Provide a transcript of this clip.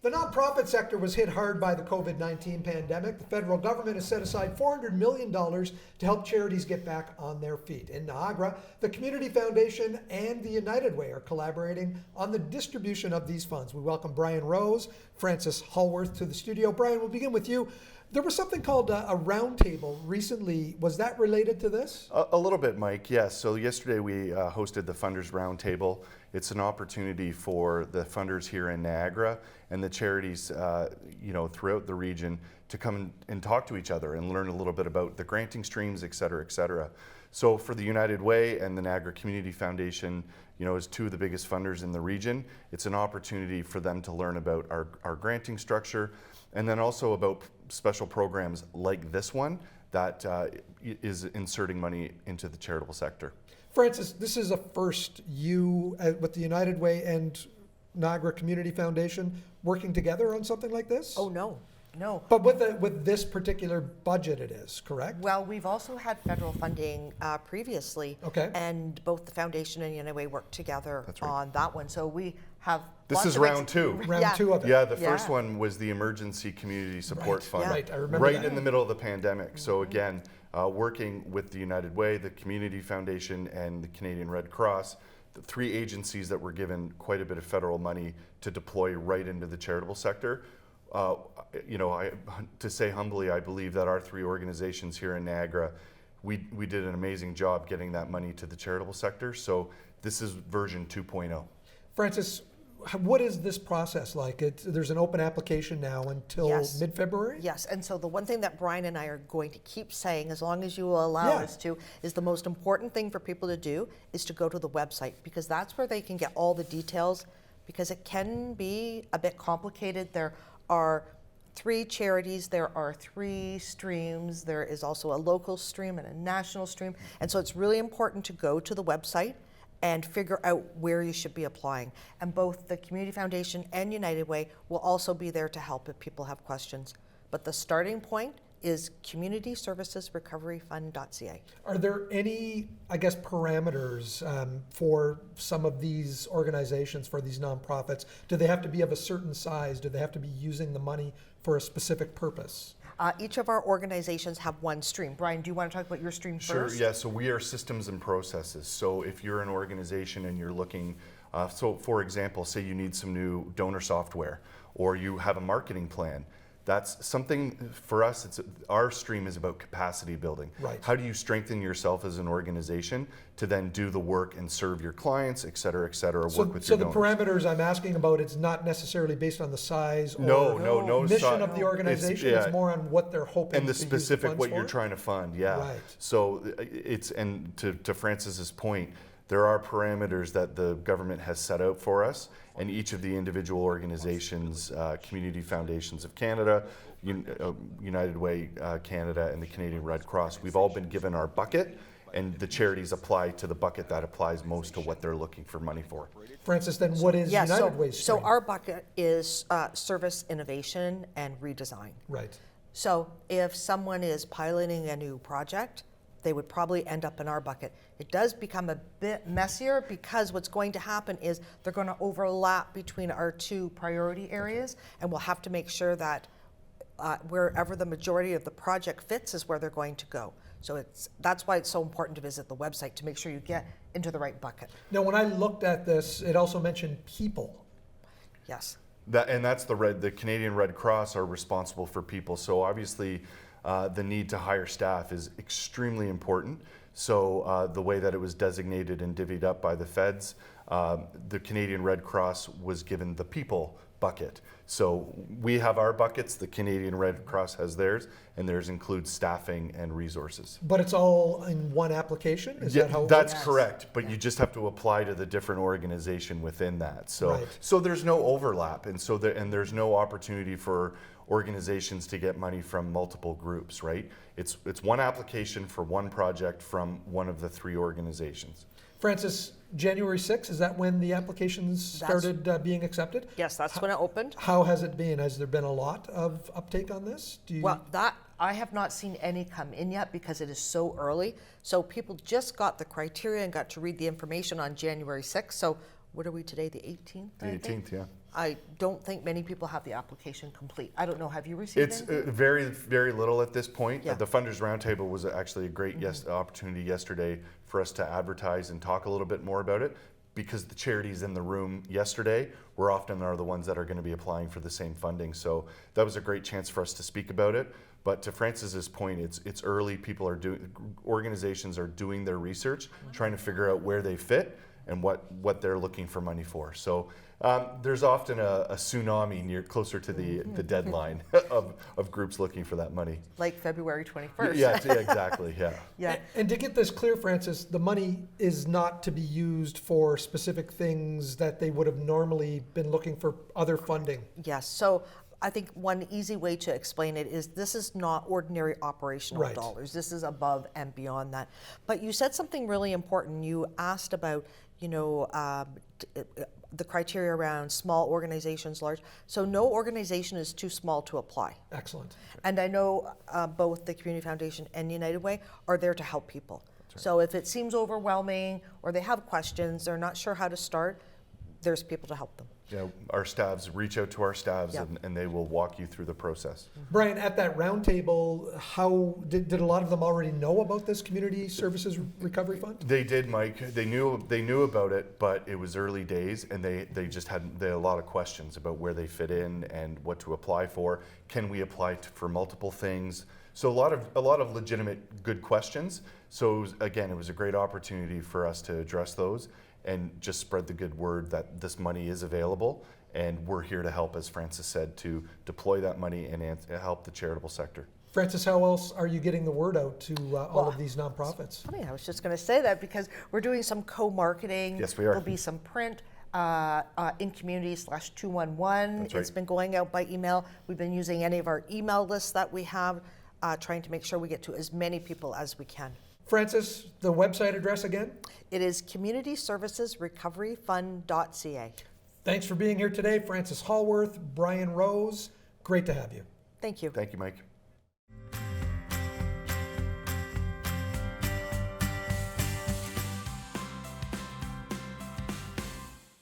The nonprofit sector was hit hard by the COVID-19 pandemic. The federal government has set aside $400 million to help charities get back on their feet. In Niagara, the Community Foundation and the United Way are collaborating on the distribution of these funds. We welcome Bryan Rose, Francis Hallworth to the studio. Bryan, we'll begin with you. There was something called a roundtable recently. Was that related to this? A little bit, Mike, yes. So yesterday we hosted the Funders Roundtable. It's an opportunity for the funders here in Niagara and the charities throughout the region to come and talk to each other and learn a little bit about the granting streams, et cetera, et cetera. So for the United Way and the Niagara Community Foundation, as two of the biggest funders in the region, it's an opportunity for them to learn about our granting structure, and then also about special programs like this one that is inserting money into the charitable sector. Francis, this is a first, you with the United Way and Niagara Community Foundation working together on something like this? Oh, no. No. But with this particular budget it is, correct? Well, we've also had federal funding previously. Okay. And both the foundation and United Way worked together on that one. So we have This is round two. Round two of it. Yeah, the first one was the Emergency Community Support Fund. Yeah. Right, I remember right that. in the middle of the pandemic. So again, working with the United Way, the Community Foundation, and the Canadian Red Cross, the three agencies that were given quite a bit of federal money to deploy right into the charitable sector. To say humbly, I believe that our three organizations here in Niagara, we did an amazing job getting that money to the charitable sector. So this is version 2.0. Francis, what is this process like? There's an open application now until mid-February? Yes, and so the one thing that Bryan and I are going to keep saying, as long as you will allow us to, is the most important thing for people to do is to go to the website, because that's where they can get all the details, because it can be a bit complicated. There are 3 charities, there are 3 streams, there is also a local stream and a national stream, and so it's really important to go to the website and figure out where you should be applying. And both the Community Foundation and United Way will also be there to help if people have questions. But the starting point is communityservicesrecoveryfund.ca. Are there any, parameters for some of these organizations, for these nonprofits? Do they have to be of a certain size? Do they have to be using the money for a specific purpose? Each of our organizations have one stream. Bryan, do you want to talk about your stream first? Sure, yeah, so we are systems and processes. So if you're an organization and you're looking, so for example, say you need some new donor software, or you have a marketing plan, that's something for us, our stream is about capacity building. Right. How do you strengthen yourself as an organization to then do the work and serve your clients, et cetera, work with your donors? So the parameters I'm asking about, it's not necessarily based on the size or no mission of the organization. It's more on what they're hoping and the to use specific funds what for? you're trying to fund, yeah. Right. So to Francis's point, there are parameters that the government has set out for us, and each of the individual organizations, Community Foundations of Canada, United Way Canada, and the Canadian Red Cross, we've all been given our bucket, and the charities apply to the bucket that applies most to what they're looking for money for. Francis, then what is United Way's stream? So our bucket is service innovation and redesign. Right. So if someone is piloting a new project, they would probably end up in our bucket. It does become a bit messier because what's going to happen is they're going to overlap between our 2 priority areas, and we'll have to make sure that wherever the majority of the project fits is where they're going to go. So that's why it's so important to visit the website to make sure you get into the right bucket. Now, when I looked at this, it also mentioned people. Yes. That's the Canadian Red Cross are responsible for people. So obviously, the need to hire staff is extremely important. So the way that it was designated and divvied up by the feds, the Canadian Red Cross was given the people bucket. So we have our buckets, the Canadian Red Cross has theirs, and theirs includes staffing and resources. But it's all in one application? Is that how it that's works? correct, but you just have to apply to the different organization within that. So so there's no overlap, and so there's no opportunity for organizations to get money from multiple groups, right? It's one application for one project from one of the 3 organizations. Francis, January 6th, is that when the applications started being accepted? Yes, that's when it opened. How has it been? Has there been a lot of uptake on this? Well, I have not seen any come in yet because it is so early. So people just got the criteria and got to read the information on January 6th. So what are we today, the 18th? The 18th, yeah. I don't think many people have the application complete. I don't know, have you received It's anything? very, very little at this point. Yeah. The Funders Roundtable was actually a great opportunity yesterday for us to advertise and talk a little bit more about it, because the charities in the room yesterday were often are the ones that are going to be applying for the same funding. So that was a great chance for us to speak about it. But to Francis's point, it's early. People are organizations are doing their research, trying to figure out where they fit and what they're looking for money for. So there's often a tsunami closer to the deadline of groups looking for that money. Like February 21st. Yeah, exactly, yeah. Yeah. And to get this clear, Francis, the money is not to be used for specific things that they would have normally been looking for other funding. Yes, so I think one easy way to explain it is this is not ordinary operational Right. dollars. This is above and beyond that. But you said something really important. You asked about, the criteria around small organizations, large. So no organization is too small to apply. Excellent. And I know both the Community Foundation and United Way are there to help people. Right. So if it seems overwhelming or they have questions, they're not sure how to start, there's people to help them. Yeah, our staffs, reach out to our staffs, Yep. and they will walk you through the process. Bryan, at that roundtable, how did a lot of them already know about this Community Services Recovery Fund? They did, Mike. They knew about it, but it was early days, and they just had a lot of questions about where they fit in and what to apply for. Can we apply for multiple things? So a lot of legitimate good questions. So again, it was a great opportunity for us to address those and just spread the good word that this money is available, and we're here to help, as Francis said, to deploy that money and help the charitable sector. Francis, how else are you getting the word out to all of these nonprofits? Funny, I was just going to say that because we're doing some co-marketing. Yes, we are. There'll be some print in community/211. That's right. It's been going out by email. We've been using any of our email lists that we have, trying to make sure we get to as many people as we can. Francis, the website address again? It is communityservicesrecoveryfund.ca. Thanks for being here today, Francis Hallworth, Bryan Rose. Great to have you. Thank you. Thank you, Mike.